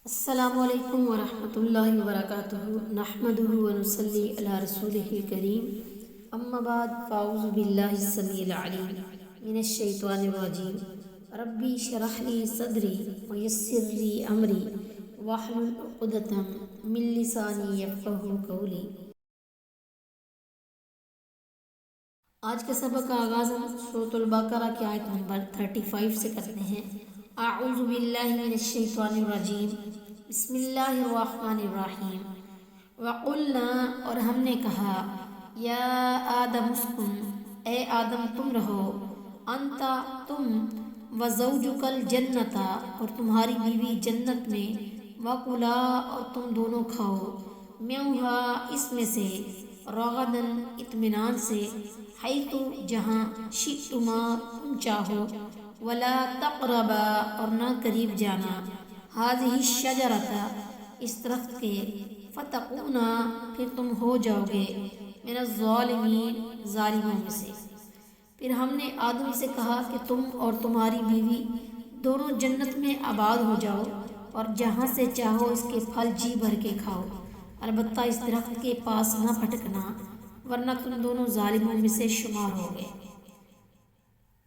السلام علیکم ورحمۃ اللہ وبرکاتہ نحمدہ ونصلی علی رسولہ الکریم اما بعد فاعوذ باللہ السمیع العلیم من الشیطان الرجیم ربی اشرح لی صدری ویسر لی امری واحلل عقدۃ من لسانی یفقہوا قولی۔ آج کے سبق کا آغاز ہم سورۃ البقرہ کی آیت نمبر 35 سے کرتے ہیں۔ اعوذ باللہ من الشیطان الرجیم بسم اللہ الرحمن الرحیم۔ وقلنا، اور ہم نے کہا، یا آدم اسکن، اے آدم تم رہو، انت تم، وزوجک الجنت، اور تمہاری بیوی جنت میں، وکلا، اور تم دونوں کھاؤ، منہا، اس میں سے، رغدن، اطمینان سے، حیث، جہاں، شئتما، تم چاہو، ولا تقربا، اور نہ قریب جانا، ہذہ الشجرۃ، اس درخت کے، فتکونا، پھر تم ہو جاؤ گے، من الظالمین، ظالموں میں سے۔ پھر ہم نے آدم سے کہا کہ تم اور تمہاری بیوی دونوں جنت میں آباد ہو جاؤ، اور جہاں سے چاہو اس کے پھل جی بھر کے کھاؤ، البتہ اس درخت کے پاس نہ پھٹکنا، ورنہ تم دونوں ظالموں میں سے شمار ہو گئے۔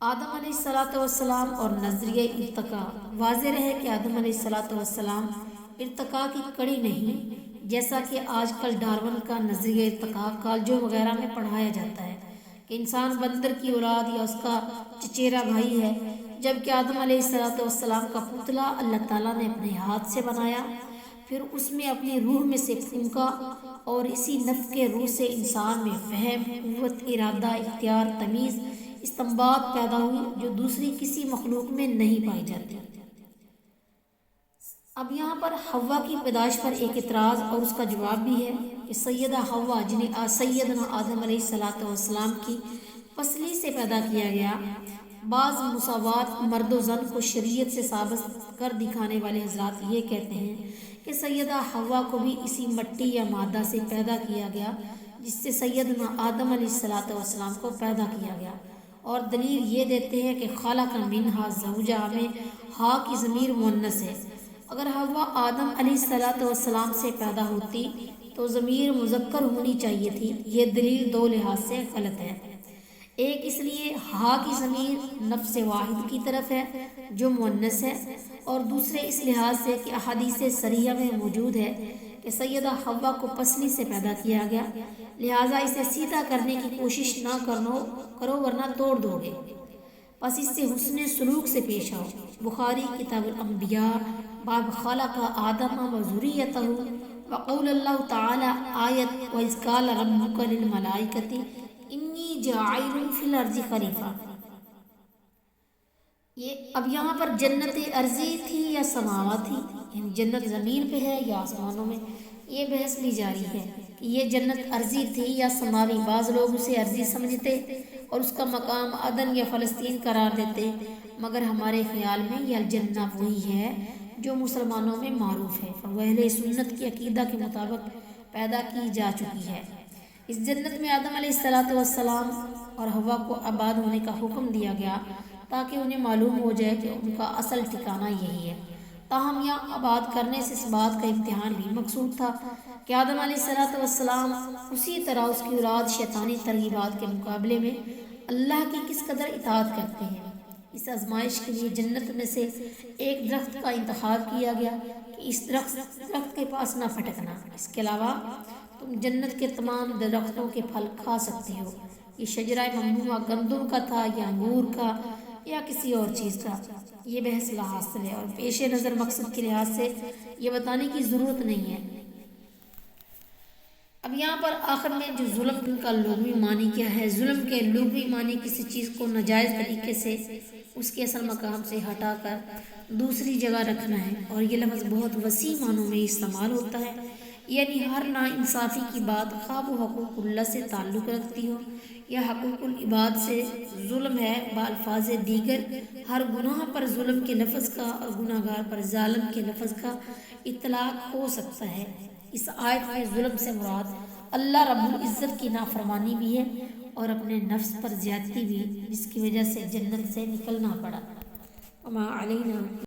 آدم علیہ السلام اور نظریہ ارتقاء۔ واضح رہے کہ آدم علیہ السلام ارتقاء کی کڑی نہیں، جیسا کہ آج کل ڈارون کا نظریہ ارتقاء کالجوں وغیرہ میں پڑھایا جاتا ہے کہ انسان بندر کی اولاد یا اس کا چچیرا بھائی ہے، جبکہ آدم علیہ السلام کا پتلا اللہ تعالیٰ نے اپنے ہاتھ سے بنایا، پھر اس میں اپنی روح میں سے پھونکا، اور اسی نفخ روح سے انسان میں فہم، قوت، ارادہ، اختیار، تمیز، استنباط پیدا ہوئی، جو دوسری کسی مخلوق میں نہیں پائی جاتی۔ اب یہاں پر حوا کی پیدائش پر ایک اعتراض اور اس کا جواب بھی ہے کہ سیدہ حوا، جنہیں سیدنا آدم علیہ السلام کی پسلی سے پیدا کیا گیا، بعض مساوات مرد و زن کو شریعت سے ثابت کر دکھانے والے حضرات یہ کہتے ہیں کہ سیدہ حوا کو بھی اسی مٹی یا مادہ سے پیدا کیا گیا جس سے سیدنا آدم علیہ السلام کو پیدا کیا گیا، اور دلیل یہ دیتے ہیں کہ خلق منہا زوجہا میں ہا کی ضمیر مؤنث ہے۔ اگر حوا آدم علیہ السلام سے پیدا ہوتی تو ضمیر مذکر ہونی چاہیے تھی۔ یہ دلیل دو لحاظ سے غلط ہے۔ ایک، اس لیے ہا کی ضمیر نفس واحد کی طرف ہے جو مؤنث ہے، اور دوسرے اس لحاظ سے کہ احادیث صریحہ میں موجود ہے کہ سیدہ حوا کو پسلی سے پیدا کیا گیا، لہٰذا اسے سیدھا کرنے کی کوشش نہ کرو ورنہ توڑ دو گے، پس اس سے حسن سلوک سے پیش آؤ۔ بخاری کتاب الانبیاء، باب خلق آدم و ذریتہ، وقول اللہ تعالی آیت وَإِذْ قَالَ رَبُّكَ لِلْمَلَائِكَةِ إِنِّي جَاعِلٌ فِي الْأَرْضِ خَلِيفَةً۔ اب یہاں پر جنت ارضی تھی یا سماوا تھی، یعنی جنت زمین پہ ہے یا آسمانوں میں، یہ بحث بھی جاری ہے کہ یہ جنت ارضی تھی یا سماوی۔ بعض لوگ اسے ارضی سمجھتے اور اس کا مقام عدن یا فلسطین قرار دیتے، مگر ہمارے خیال میں یہ الجنہ وہی ہے جو مسلمانوں میں معروف ہے اور وہ اہل سنت کی عقیدہ کے مطابق پیدا کی جا چکی ہے۔ اس جنت میں آدم علیہ السلام اور حوا کو آباد ہونے کا حکم دیا گیا تاکہ انہیں معلوم ہو جائے کہ ان کا اصل ٹھکانہ یہی ہے۔ تاہم یہاں آباد کرنے سے اس بات کا امتحان بھی مقصود تھا کہ آدم علیہ السلام اسی طرح اس کی اولاد شیطانی ترغیبات کے مقابلے میں اللہ کی کس قدر اطاعت کرتے ہیں۔ اس آزمائش کے لیے جنت میں سے ایک درخت کا انتخاب کیا گیا کہ اس درخت کے پاس نہ پھٹکنا، اس کے علاوہ تم جنت کے تمام درختوں کے پھل کھا سکتے ہو۔ یہ شجرہ ممنوعہ گندم کا تھا یا انگور کا یا کسی اور چیز کا، یہ بحث لا حاصل ہے، اور پیش نظر مقصد کے لحاظ سے یہ بتانے کی ضرورت نہیں ہے۔ اب یہاں پر آخر میں جو ظلم کا لغوی معنی کیا ہے، ظلم کے لغوی معنی کسی چیز کو ناجائز طریقے سے اس کے اصل مقام سے ہٹا کر دوسری جگہ رکھنا ہے، اور یہ لفظ بہت وسیع معنوں میں استعمال ہوتا ہے، یعنی ہر ناانصافی کی بات خواہ وہ حقوق اللہ سے تعلق رکھتی ہو یا حقوق العباد سے، ظلم ہے بالفاظ دیگر ہر گناہ پر ظلم کے لفظ کا اور گناہ گار پر ظالم کے لفظ کا اطلاق ہو سکتا ہے۔ اس آیت میں ظلم سے مراد اللہ رب العزت کی نافرمانی بھی ہے اور اپنے نفس پر زیادتی بھی، جس کی وجہ سے جنت سے نکلنا پڑا۔ وما علینا